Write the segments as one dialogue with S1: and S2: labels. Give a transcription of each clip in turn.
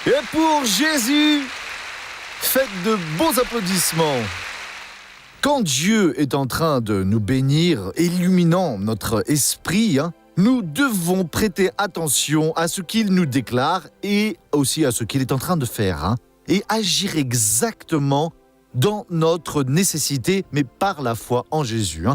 S1: Et pour Jésus, faites de beaux applaudissements. Quand Dieu est en train de nous bénir, illuminant notre esprit, nous devons prêter attention à ce qu'il nous déclare et aussi à ce qu'il est en train de faire, et agir exactement dans notre nécessité, mais par la foi en Jésus.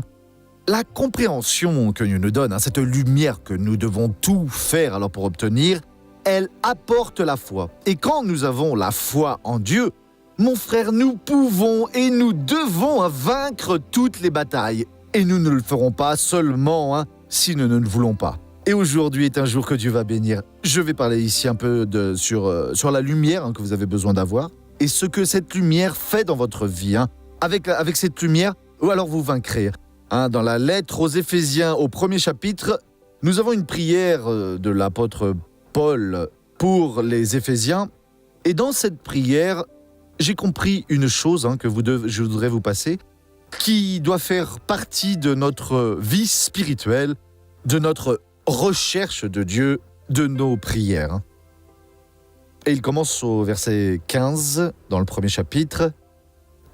S1: La compréhension que Dieu nous donne, cette lumière que nous devons tout faire alors pour obtenir, elle apporte la foi. Et quand nous avons la foi en Dieu, mon frère, nous pouvons et nous devons vaincre toutes les batailles. Et nous ne le ferons pas seulement si nous ne le voulons pas. Et aujourd'hui est un jour que Dieu va bénir. Je vais parler ici un peu sur la lumière que vous avez besoin d'avoir et ce que cette lumière fait dans votre vie. Avec cette lumière, ou alors vous vaincrez. Dans la lettre aux Éphésiens, au 1er chapitre, nous avons une prière de l'apôtre Paul pour les Éphésiens. Et dans cette prière, j'ai compris une chose que je voudrais vous passer, qui doit faire partie de notre vie spirituelle, de notre recherche de Dieu, de nos prières. Et il commence au verset 15, dans le 1er chapitre,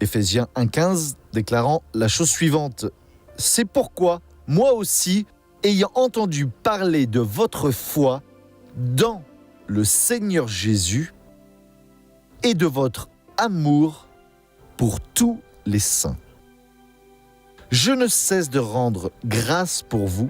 S1: Éphésiens 1,15, déclarant la chose suivante. « C'est pourquoi, moi aussi, ayant entendu parler de votre foi dans le Seigneur Jésus et de votre amour pour tous les saints. Je ne cesse de rendre grâce pour vous.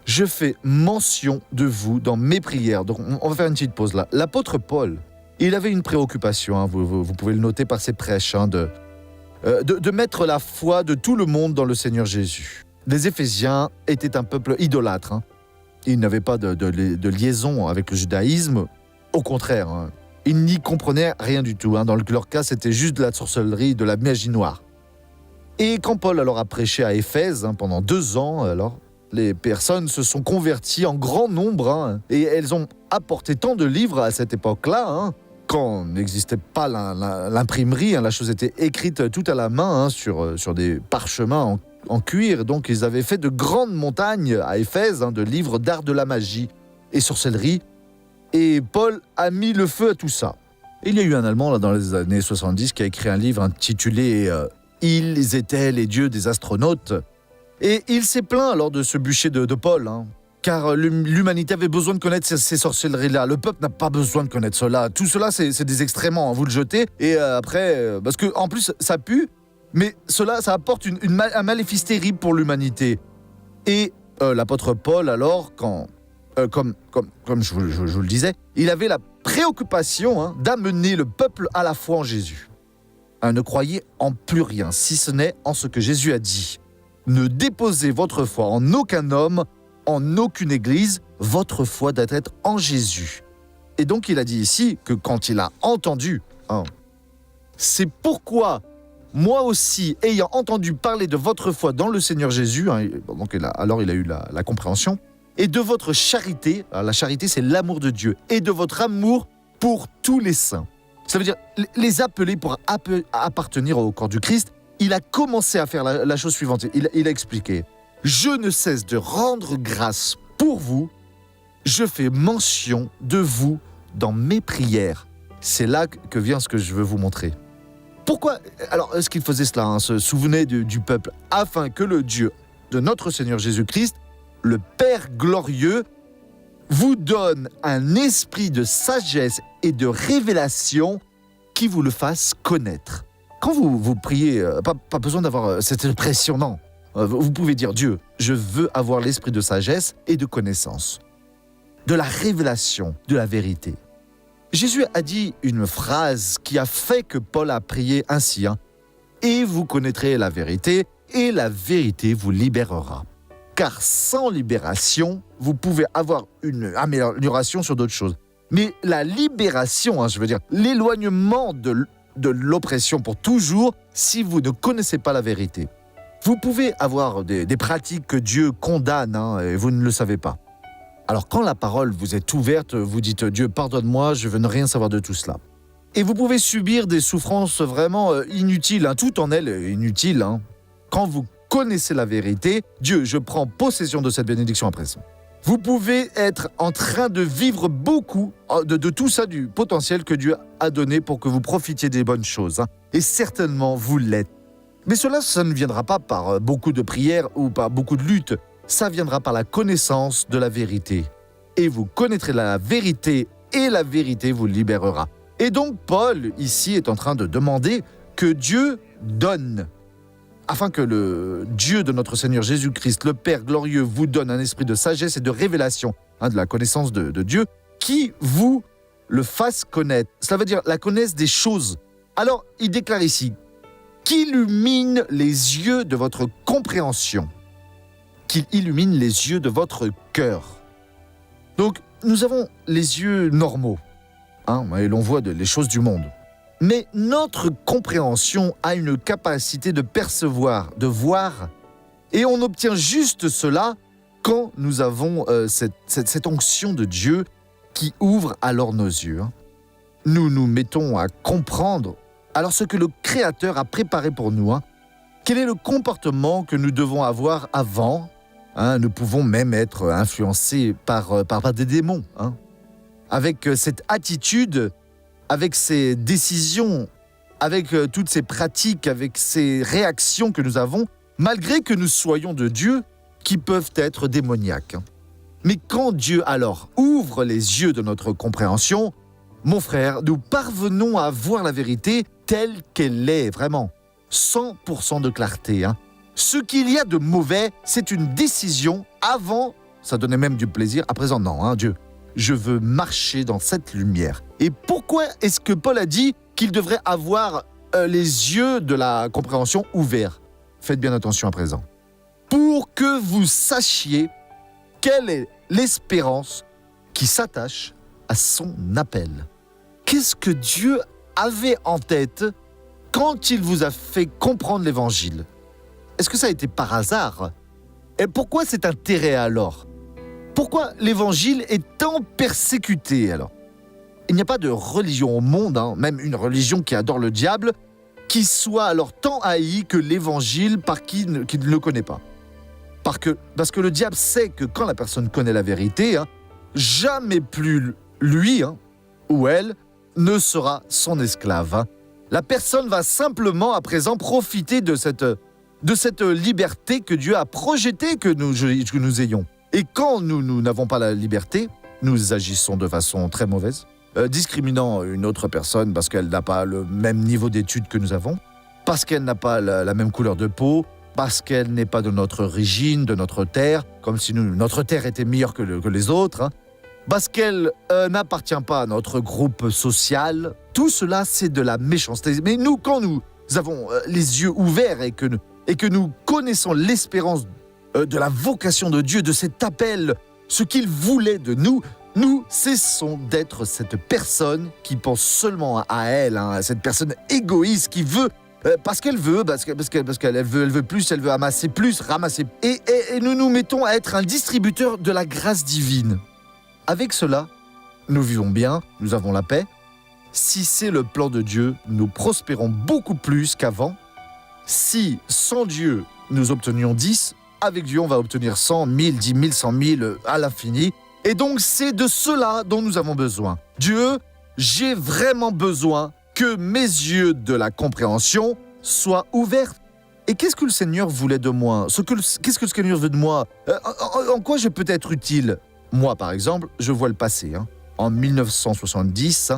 S1: Je fais mention de vous dans mes prières. » Donc, on va faire une petite pause là. L'apôtre Paul, il avait une préoccupation, vous pouvez le noter par ses prêches, de mettre la foi de tout le monde dans le Seigneur Jésus. Les Éphésiens étaient un peuple idolâtre. Ils n'avaient pas de liaison avec le judaïsme. Au contraire, ils n'y comprenaient rien du tout. Dans leur cas, c'était juste de la sorcellerie, de la magie noire. Et quand Paul alors a prêché à Éphèse pendant 2 ans, alors, les personnes se sont converties en grand nombre et elles ont apporté tant de livres à cette époque-là, quand n'existait pas l'imprimerie, la chose était écrite tout à la main sur des parchemins en cuir. Donc ils avaient fait de grandes montagnes à Éphèse de livres d'art de la magie et sorcellerie. Et Paul a mis le feu à tout ça. Il y a eu un Allemand dans les années 70 qui a écrit un livre intitulé « Ils étaient les dieux des astronautes ». Et il s'est plaint alors de ce bûcher de Paul, car l'humanité avait besoin de connaître ces sorcelleries-là. Le peuple n'a pas besoin de connaître cela. Tout cela, c'est des excréments, vous le jetez. Et après, parce qu'en plus, ça pue, mais cela, ça apporte un maléfice terrible pour l'humanité. Et l'apôtre Paul, alors, comme je vous le disais, il avait la préoccupation d'amener le peuple à la foi en Jésus. Ne croyez en plus rien, si ce n'est en ce que Jésus a dit. Ne déposez votre foi en aucun homme, en aucune église, votre foi doit être en Jésus. Et donc il a dit ici que quand il a entendu, c'est pourquoi moi aussi, ayant entendu parler de votre foi dans le Seigneur Jésus, donc alors il a eu la compréhension, et de votre charité, la charité c'est l'amour de Dieu, et de votre amour pour tous les saints. Ça veut dire les appeler pour appartenir au corps du Christ. Il a commencé à faire la chose suivante. Il a expliqué. « Je ne cesse de rendre grâce pour vous. Je fais mention de vous dans mes prières. » C'est là que vient ce que je veux vous montrer. Pourquoi alors est-ce qu'il faisait cela se souvenait du peuple, afin que le Dieu de notre Seigneur Jésus-Christ, le Père glorieux, vous donne un esprit de sagesse et de révélation qui vous le fasse connaître. Quand vous priez, pas besoin d'avoir cette impression, non. Vous pouvez dire, Dieu, je veux avoir l'esprit de sagesse et de connaissance, de la révélation, de la vérité. Jésus a dit une phrase qui a fait que Paul a prié ainsi, et vous connaîtrez la vérité, et la vérité vous libérera. Car sans libération, vous pouvez avoir une amélioration sur d'autres choses. Mais la libération, je veux dire, l'éloignement de l'oppression pour toujours, si vous ne connaissez pas la vérité. Vous pouvez avoir des pratiques que Dieu condamne et vous ne le savez pas. Alors quand la parole vous est ouverte, vous dites « Dieu, pardonne-moi, je veux ne rien savoir de tout cela ». Et vous pouvez subir des souffrances vraiment inutiles, tout en elles est inutile. Quand vous connaissez la vérité, Dieu, je prends possession de cette bénédiction à présent. Vous pouvez être en train de vivre beaucoup de tout ça, du potentiel que Dieu a donné pour que vous profitiez des bonnes choses. Et certainement, vous l'êtes. Mais cela, ça ne viendra pas par beaucoup de prières ou par beaucoup de luttes. Ça viendra par la connaissance de la vérité. Et vous connaîtrez la vérité, et la vérité vous libérera. Et donc, Paul, ici, est en train de demander que Dieu donne, afin que le Dieu de notre Seigneur Jésus-Christ, le Père glorieux, vous donne un esprit de sagesse et de révélation, de la connaissance de Dieu, qui vous le fasse connaître. Cela veut dire la connaisse des choses. Alors, il déclare ici, qu'il illumine les yeux de votre compréhension, qu'il illumine les yeux de votre cœur. Donc, nous avons les yeux normaux, et l'on voit les choses du monde. Mais notre compréhension a une capacité de percevoir, de voir, et on obtient juste cela quand nous avons cette onction de Dieu qui ouvre alors nos yeux. Nous nous mettons à comprendre alors ce que le Créateur a préparé pour nous. Quel est le comportement que nous devons avoir avant? Nous pouvons même être influencés par des démons. Avec cette attitude, avec ces décisions, avec toutes ces pratiques, avec ces réactions que nous avons, malgré que nous soyons de Dieu, qui peuvent être démoniaques. Mais quand Dieu alors ouvre les yeux de notre compréhension, mon frère, nous parvenons à voir la vérité telle qu'elle est, vraiment, 100% de clarté. Ce qu'il y a de mauvais, c'est une décision. Avant, ça donnait même du plaisir. À présent, non, Dieu, je veux marcher dans cette lumière. Et pourquoi est-ce que Paul a dit qu'il devrait avoir les yeux de la compréhension ouverts? Faites bien attention à présent. Pour que vous sachiez quelle est l'espérance qui s'attache à son appel. Qu'est-ce que Dieu avait en tête quand il vous a fait comprendre l'Évangile? Est-ce que ça a été par hasard? Et pourquoi cet intérêt alors? Pourquoi l'Évangile est tant persécuté alors? Il n'y a pas de religion au monde, même une religion qui adore le diable, qui soit alors tant haïe que l'Évangile par qui ne le connaît pas. Parce que le diable sait que quand la personne connaît la vérité, jamais plus lui ou elle ne sera son esclave. La personne va simplement à présent profiter de cette liberté que Dieu a projetée que nous ayons. Et quand nous n'avons pas la liberté, nous agissons de façon très mauvaise, discriminant une autre personne parce qu'elle n'a pas le même niveau d'études que nous avons, parce qu'elle n'a pas la même couleur de peau, parce qu'elle n'est pas de notre origine, de notre terre, comme si notre terre était meilleure que les autres, parce qu'elle n'appartient pas à notre groupe social. Tout cela, c'est de la méchanceté. Mais nous, quand nous avons les yeux ouverts et que nous connaissons l'espérance de la vocation de Dieu, de cet appel, ce qu'il voulait de nous, nous cessons d'être cette personne qui pense seulement à elle, cette personne égoïste qui veut, parce qu'elle veut, parce qu'elle veut plus, elle veut amasser plus, ramasser. Et nous nous mettons à être un distributeur de la grâce divine. Avec cela, nous vivons bien, nous avons la paix. Si c'est le plan de Dieu, nous prospérons beaucoup plus qu'avant. Si, sans Dieu, nous obtenions 10, avec Dieu, on va obtenir 100, 1000, 10 000, 100 000 à l'infini. Et donc, c'est de cela dont nous avons besoin. Dieu, j'ai vraiment besoin que mes yeux de la compréhension soient ouverts. Et qu'est-ce que le Seigneur voulait de moi? Qu'est-ce que le Seigneur veut de moi? En quoi je peux être utile? Moi, par exemple, je vois le passé. En 1970,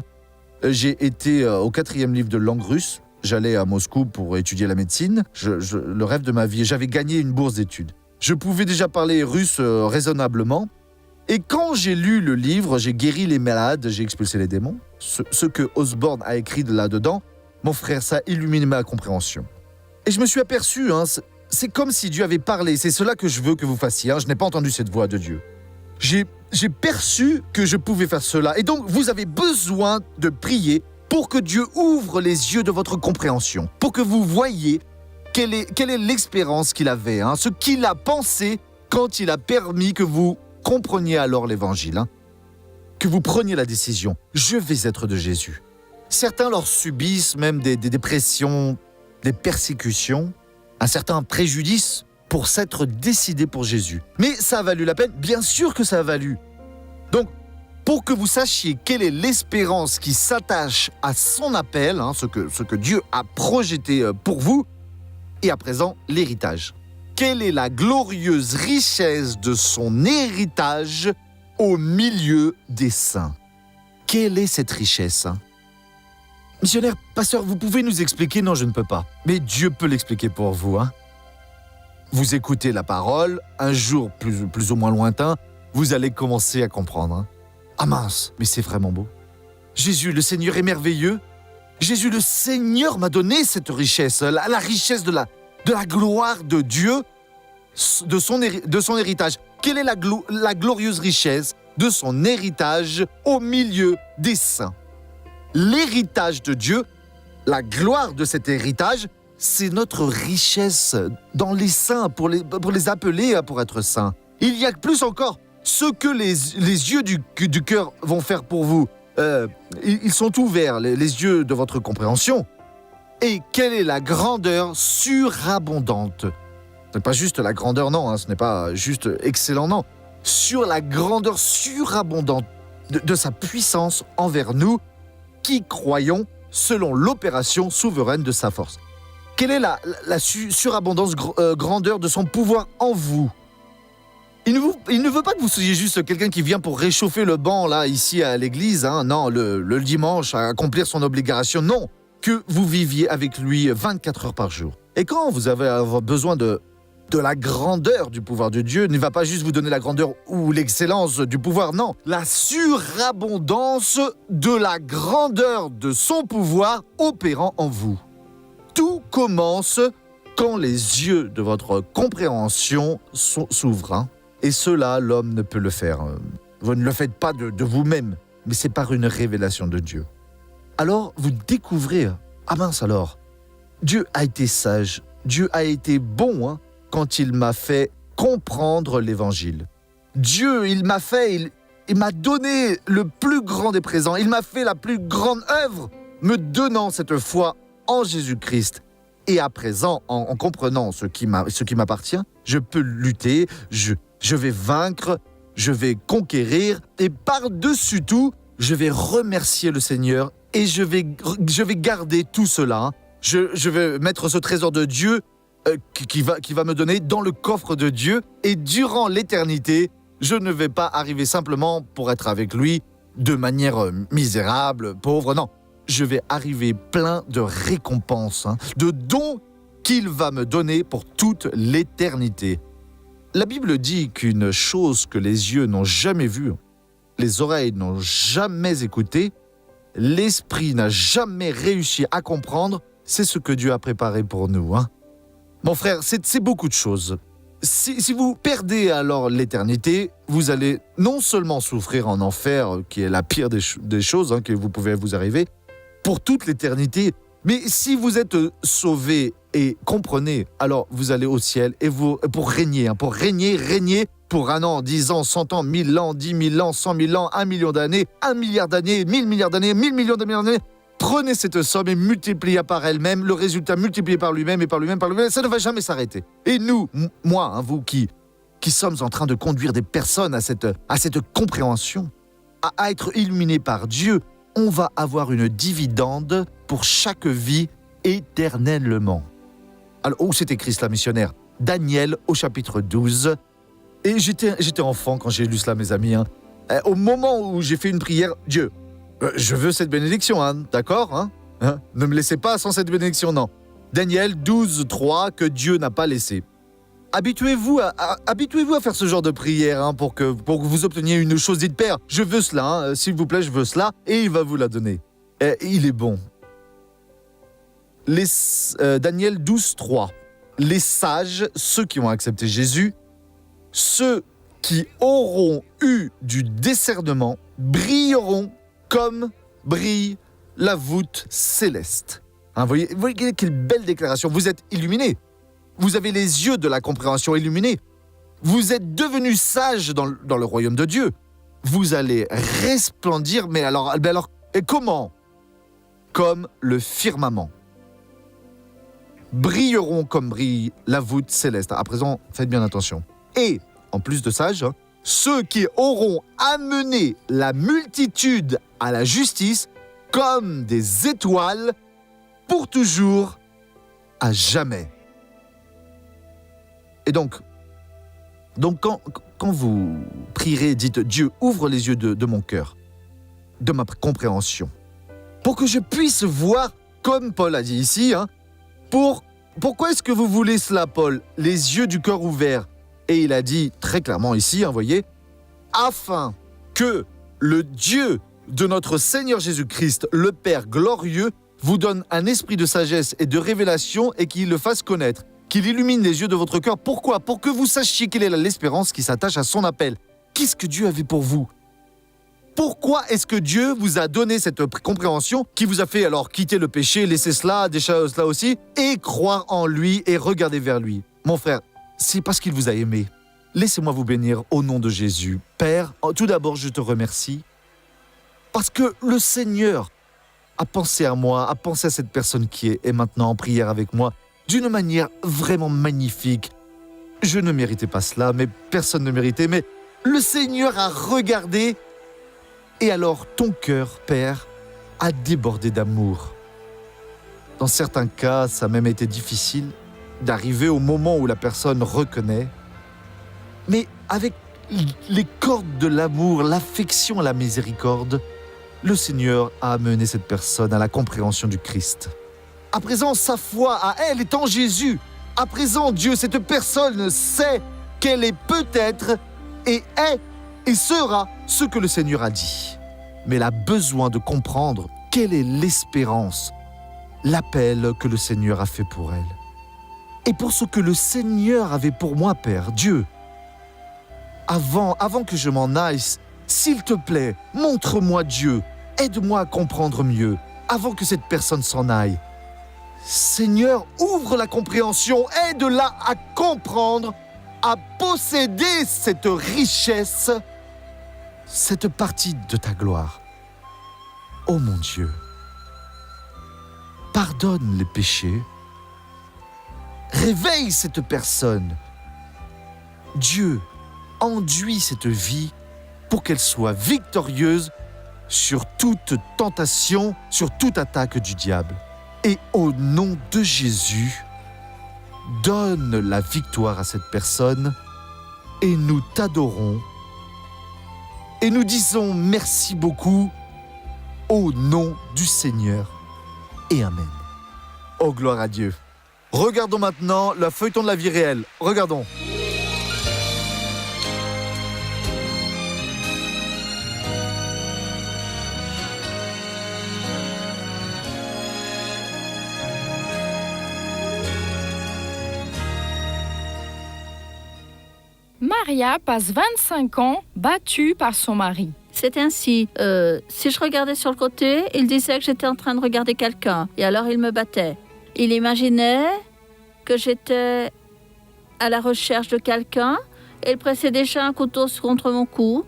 S1: j'ai été au 4e livre de langue russe. J'allais à Moscou pour étudier la médecine. Le rêve de ma vie, j'avais gagné une bourse d'études. Je pouvais déjà parler russe raisonnablement. Et quand j'ai lu le livre, j'ai guéri les malades, j'ai expulsé les démons. Ce que Osborne a écrit là-dedans, mon frère, ça a illuminé ma compréhension. Et je me suis aperçu, c'est comme si Dieu avait parlé. C'est cela que je veux que vous fassiez. Je n'ai pas entendu cette voix de Dieu. J'ai perçu que je pouvais faire cela. Et donc, vous avez besoin de prier pour que Dieu ouvre les yeux de votre compréhension, pour que vous voyiez quelle est l'expérience qu'il avait, ce qu'il a pensé quand il a permis que vous compreniez alors l'Évangile, que vous preniez la décision. Je vais être de Jésus. Certains leur subissent même des dépressions, des persécutions, un certain préjudice pour s'être décidé pour Jésus. Mais ça a valu la peine? Bien sûr que ça a valu. Donc, pour que vous sachiez quelle est l'espérance qui s'attache à son appel, ce que Dieu a projeté pour vous, et à présent, l'héritage. Quelle est la glorieuse richesse de son héritage au milieu des saints? Quelle est cette richesse? Missionnaire, pasteur, vous pouvez nous expliquer? Non, je ne peux pas. Mais Dieu peut l'expliquer pour vous. Vous écoutez la parole, un jour plus ou moins lointain, vous allez commencer à comprendre. Ah mince, mais c'est vraiment beau. Jésus, le Seigneur est merveilleux. Jésus, le Seigneur m'a donné cette richesse, la richesse de la gloire de Dieu, de son héritage. Quelle est la glorieuse richesse de son héritage au milieu des saints? L'héritage de Dieu, la gloire de cet héritage, c'est notre richesse dans les saints, pour les appeler pour être saints. Il y a plus encore, ce que les yeux du cœur vont faire pour vous, ils sont ouverts, les yeux de votre compréhension. Et quelle est la grandeur surabondante? Ce n'est pas juste la grandeur, non, ce n'est pas juste excellent, non. Sur la grandeur surabondante de sa puissance envers nous, qui croyons selon l'opération souveraine de sa force. Quelle est la surabondance grandeur de son pouvoir en vous? Il ne veut pas que vous soyez juste quelqu'un qui vient pour réchauffer le banc, là, ici à l'église, non, le dimanche, à accomplir son obligation, non. Que vous viviez avec lui 24 heures par jour. Et quand vous avez besoin de la grandeur du pouvoir de Dieu, il ne va pas juste vous donner la grandeur ou l'excellence du pouvoir, non. La surabondance de la grandeur de son pouvoir opérant en vous. Tout commence quand les yeux de votre compréhension s'ouvrent. Et cela, l'homme ne peut le faire. Vous ne le faites pas de vous-même, mais c'est par une révélation de Dieu. Alors, vous découvrez, ah mince alors, Dieu a été sage, Dieu a été bon quand il m'a fait comprendre l'Évangile. Dieu, il m'a donné le plus grand des présents, il m'a fait la plus grande œuvre, me donnant cette foi en Jésus-Christ. Et à présent, en comprenant ce qui m'appartient, je peux lutter, je vais vaincre, je vais conquérir, et par-dessus tout, je vais remercier le Seigneur et je vais garder tout cela. Je vais mettre ce trésor de Dieu qui va me donner dans le coffre de Dieu. Et durant l'éternité, je ne vais pas arriver simplement pour être avec lui de manière misérable, pauvre. Non, je vais arriver plein de récompenses, de dons qu'il va me donner pour toute l'éternité. La Bible dit qu'une chose que les yeux n'ont jamais vue, les oreilles n'ont jamais écouté, l'esprit n'a jamais réussi à comprendre, c'est ce que Dieu a préparé pour nous. Mon frère, c'est beaucoup de choses. Si vous perdez alors l'éternité, vous allez non seulement souffrir en enfer, qui est la pire des choses que vous pouvez vous arriver, pour toute l'éternité, mais si vous êtes sauvé et comprenez, alors vous allez au ciel et pour régner, pour 1 an, 10 ans, 100 ans, 1000 ans, 10 000 ans, 100 000 ans, 1 million d'années, 1 milliard d'années, 1000 milliards d'années, 1000 millions d'années. Prenez cette somme et multipliez par elle-même, le résultat multiplié par lui-même et par lui-même, ça ne va jamais s'arrêter. Et nous, moi, vous qui sommes en train de conduire des personnes à cette compréhension, à être illuminés par Dieu, on va avoir une dividende pour chaque vie éternellement. Alors, où c'est écrit cela, missionnaire? Daniel au chapitre 12. Et j'étais enfant quand j'ai lu cela, mes amis. Au moment où j'ai fait une prière, Dieu, je veux cette bénédiction, d'accord Ne me laissez pas sans cette bénédiction, non. Daniel 12, 3, que Dieu n'a pas laissé. Habituez-vous à faire ce genre de prière pour que vous obteniez une chose dite Père. Je veux cela, s'il vous plaît, je veux cela, et il va vous la donner. Et il est bon. Daniel 12, 3. Les sages, ceux qui ont accepté Jésus, ceux qui auront eu du discernement, brilleront comme brille la voûte céleste. Vous voyez quelle belle déclaration. Vous êtes illuminés. Vous avez les yeux de la compréhension illuminés. Vous êtes devenus sages dans le royaume de Dieu. Vous allez resplendir, mais alors et comment? Comme le firmament. brilleront comme brille la voûte céleste. À présent, faites bien attention. Et, en plus de ça, ceux qui auront amené la multitude à la justice comme des étoiles pour toujours, à jamais. Et donc quand vous prierez, dites « Dieu, ouvre les yeux de mon cœur, de ma compréhension, pour que je puisse voir, comme Paul a dit ici, pourquoi est-ce que vous voulez cela, Paul? Les yeux du cœur ouverts. » Et il a dit très clairement ici, voyez, afin que le Dieu de notre Seigneur Jésus-Christ, le Père glorieux, vous donne un esprit de sagesse et de révélation et qu'il le fasse connaître, qu'il illumine les yeux de votre cœur. Pourquoi? Pour que vous sachiez quelle est l'espérance qui s'attache à son appel. Qu'est-ce que Dieu avait pour vous? Pourquoi est-ce que Dieu vous a donné cette compréhension qui vous a fait alors quitter le péché, laisser cela, déchirer cela aussi, et croire en lui et regarder vers lui? Mon frère, c'est parce qu'il vous a aimé. Laissez-moi vous bénir au nom de Jésus. Père, tout d'abord, je te remercie parce que le Seigneur a pensé à moi, a pensé à cette personne qui est maintenant en prière avec moi d'une manière vraiment magnifique. Je ne méritais pas cela, mais personne ne méritait, mais le Seigneur a regardé et alors ton cœur, Père, a débordé d'amour. Dans certains cas, ça a même été difficile d'arriver au moment où la personne reconnaît, mais avec les cordes de l'amour, l'affection, la miséricorde, le Seigneur a amené cette personne à la compréhension du Christ. À présent, sa foi à elle est en Jésus. À présent, Dieu, cette personne sait qu'elle est peut-être et est et sera ce que le Seigneur a dit. Mais elle a besoin de comprendre quelle est l'espérance, l'appel que le Seigneur a fait pour elle. Et pour ce que le Seigneur avait pour moi, Père, Dieu, avant que je m'en aille, s'il te plaît, montre-moi Dieu, aide-moi à comprendre mieux, avant que cette personne s'en aille. Seigneur, ouvre la compréhension, aide-la à comprendre, à posséder cette richesse, cette partie de ta gloire. Oh mon Dieu, pardonne les péchés, réveille cette personne. Dieu, enduis cette vie pour qu'elle soit victorieuse sur toute tentation, sur toute attaque du diable. Et au nom de Jésus, donne la victoire à cette personne et nous t'adorons et nous disons merci beaucoup au nom du Seigneur et Amen. Oh, gloire à Dieu. Regardons maintenant le feuilleton de la vie réelle. Regardons.
S2: Maria passe 25 ans battue par son mari.
S3: C'est ainsi. Si je regardais sur le côté, il disait que j'étais en train de regarder quelqu'un. Et alors il me battait. Il imaginait que j'étais à la recherche de quelqu'un. Et il pressait déjà un couteau contre mon cou.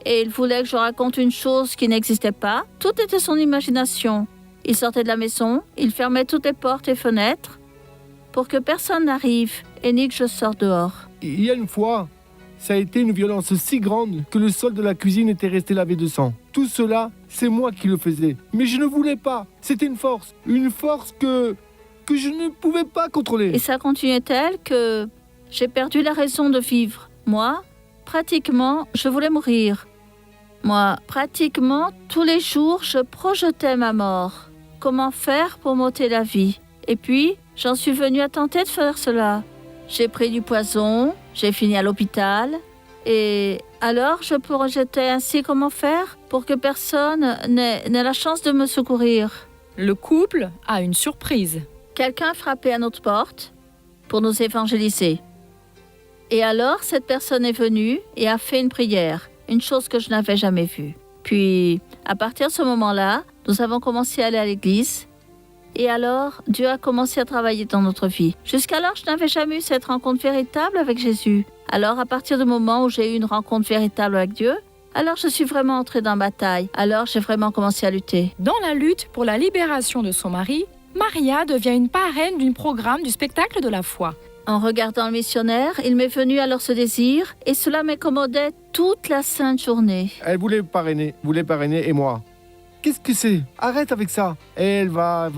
S3: Et il voulait que je raconte une chose qui n'existait pas. Tout était son imagination. Il sortait de la maison. Il fermait toutes les portes et fenêtres pour que personne n'arrive et ni que je sorte dehors.
S4: Il y a une fois, ça a été une violence si grande que le sol de la cuisine était resté lavé de sang. Tout cela, c'est moi qui le faisais. Mais je ne voulais pas. C'était une force que je ne pouvais pas contrôler.
S3: Et ça continuait tel que j'ai perdu la raison de vivre. Moi, pratiquement, je voulais mourir. Moi, pratiquement, tous les jours, je projetais ma mort. Comment faire pour m'ôter la vie? Et puis, j'en suis venue à tenter de faire cela. J'ai pris du poison, j'ai fini à l'hôpital. Et alors, je projetais ainsi comment faire pour que personne n'ait la chance de me secourir.
S2: Le couple a une surprise.
S3: Quelqu'un frappait à notre porte pour nous évangéliser. Et alors, cette personne est venue et a fait une prière, une chose que je n'avais jamais vue. Puis, à partir de ce moment-là, nous avons commencé à aller à l'église. Et alors, Dieu a commencé à travailler dans notre vie. Jusqu'alors, je n'avais jamais eu cette rencontre véritable avec Jésus. Alors, à partir du moment où j'ai eu une rencontre véritable avec Dieu, alors je suis vraiment entrée dans la bataille. Alors, j'ai vraiment commencé à lutter.
S2: Dans la lutte pour la libération de son mari, Maria devient une parraine d'un programme du spectacle de la foi.
S3: En regardant le missionnaire, il m'est venu alors ce désir et cela m'incommodait toute la sainte journée.
S4: Elle voulait parrainer et moi. Qu'est-ce que c'est? Arrête avec ça. Elle va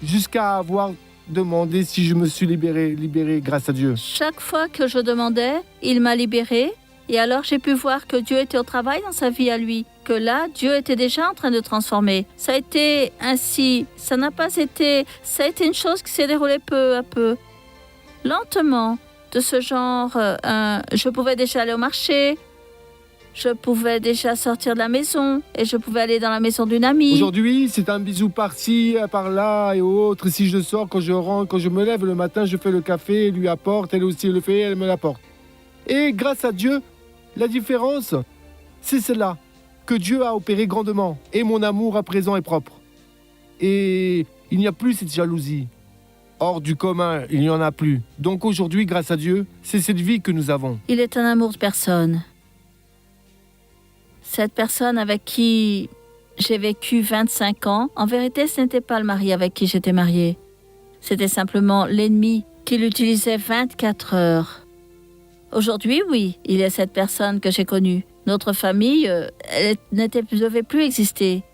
S4: jusqu'à avoir demandé si je me suis libéré grâce à Dieu.
S3: Chaque fois que je demandais, il m'a libérée et alors j'ai pu voir que Dieu était au travail dans sa vie à lui, que là, Dieu était déjà en train de transformer. Ça a été ainsi, ça a été une chose qui s'est déroulée peu à peu. Lentement, de ce genre, je pouvais déjà aller au marché, je pouvais déjà sortir de la maison et je pouvais aller dans la maison d'une amie.
S4: Aujourd'hui, c'est un bisou par-ci, par-là et autres. Si je sors, quand je rentre, quand je me lève le matin, je fais le café, elle lui apporte, elle aussi le fait, elle me l'apporte. Et grâce à Dieu, la différence, c'est celle-là, que Dieu a opéré grandement et mon amour à présent est propre. Et il n'y a plus cette jalousie. Hors du commun, il n'y en a plus. Donc aujourd'hui, grâce à Dieu, c'est cette vie que nous avons.
S3: Il est un amour de personne. Cette personne avec qui j'ai vécu 25 ans, en vérité, ce n'était pas le mari avec qui j'étais mariée. C'était simplement l'ennemi qui l'utilisait 24 heures. Aujourd'hui, oui, il est cette personne que j'ai connue. Notre famille, elle ne devait plus exister.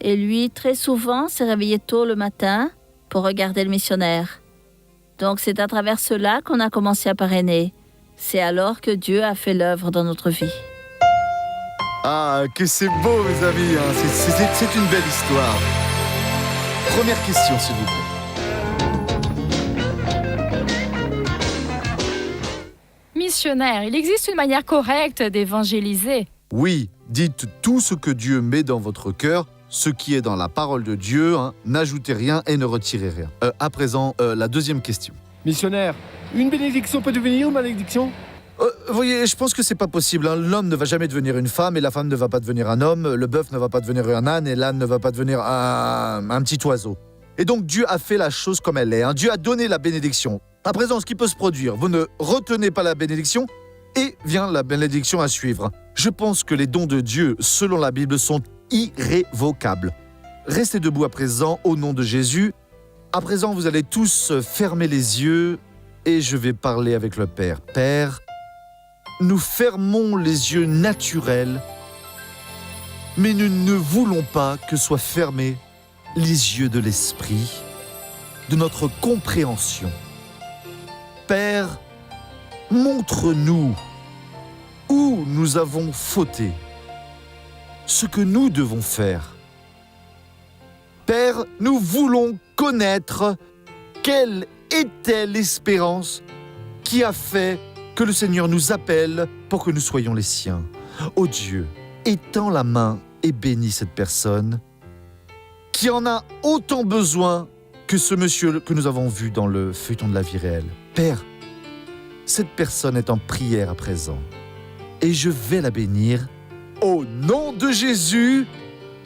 S3: Et lui, très souvent, s'est réveillé tôt le matin pour regarder le missionnaire. Donc c'est à travers cela qu'on a commencé à parrainer. C'est alors que Dieu a fait l'œuvre dans notre vie.
S1: Ah, que c'est beau, mes amis, hein. C'est une belle histoire. Première question, s'il vous plaît.
S2: Missionnaire, il existe une manière correcte d'évangéliser.
S1: Oui, dites tout ce que Dieu met dans votre cœur, ce qui est dans la parole de Dieu, hein. N'ajoutez rien et ne retirez rien. À présent, la deuxième question.
S4: Missionnaire, une bénédiction peut devenir une malédiction?
S1: Vous voyez, je pense que c'est pas possible, hein. L'homme ne va jamais devenir une femme et la femme ne va pas devenir un homme. Le bœuf ne va pas devenir un âne et l'âne ne va pas devenir un petit oiseau. Et donc Dieu a fait la chose comme elle est, hein. Dieu a donné la bénédiction. À présent, ce qui peut se produire, vous ne retenez pas la bénédiction et vient la bénédiction à suivre. Je pense que les dons de Dieu, selon la Bible, sont irrévocables. Restez debout à présent au nom de Jésus. À présent, vous allez tous fermer les yeux et je vais parler avec le Père. Père, nous fermons les yeux naturels, mais nous ne voulons pas que soient fermés les yeux de l'esprit, de notre compréhension. Père, montre-nous où nous avons fauté, ce que nous devons faire. Père, nous voulons connaître quelle était l'espérance qui a fait que le Seigneur nous appelle pour que nous soyons les siens. Ô Dieu, étends la main et bénis cette personne qui en a autant besoin que ce monsieur que nous avons vu dans le feuilleton de la vie réelle. Père, cette personne est en prière à présent et je vais la bénir. Au nom de Jésus,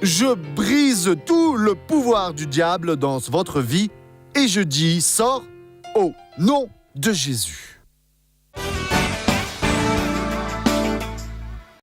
S1: je brise tout le pouvoir du diable dans votre vie et je dis, sors au nom de Jésus.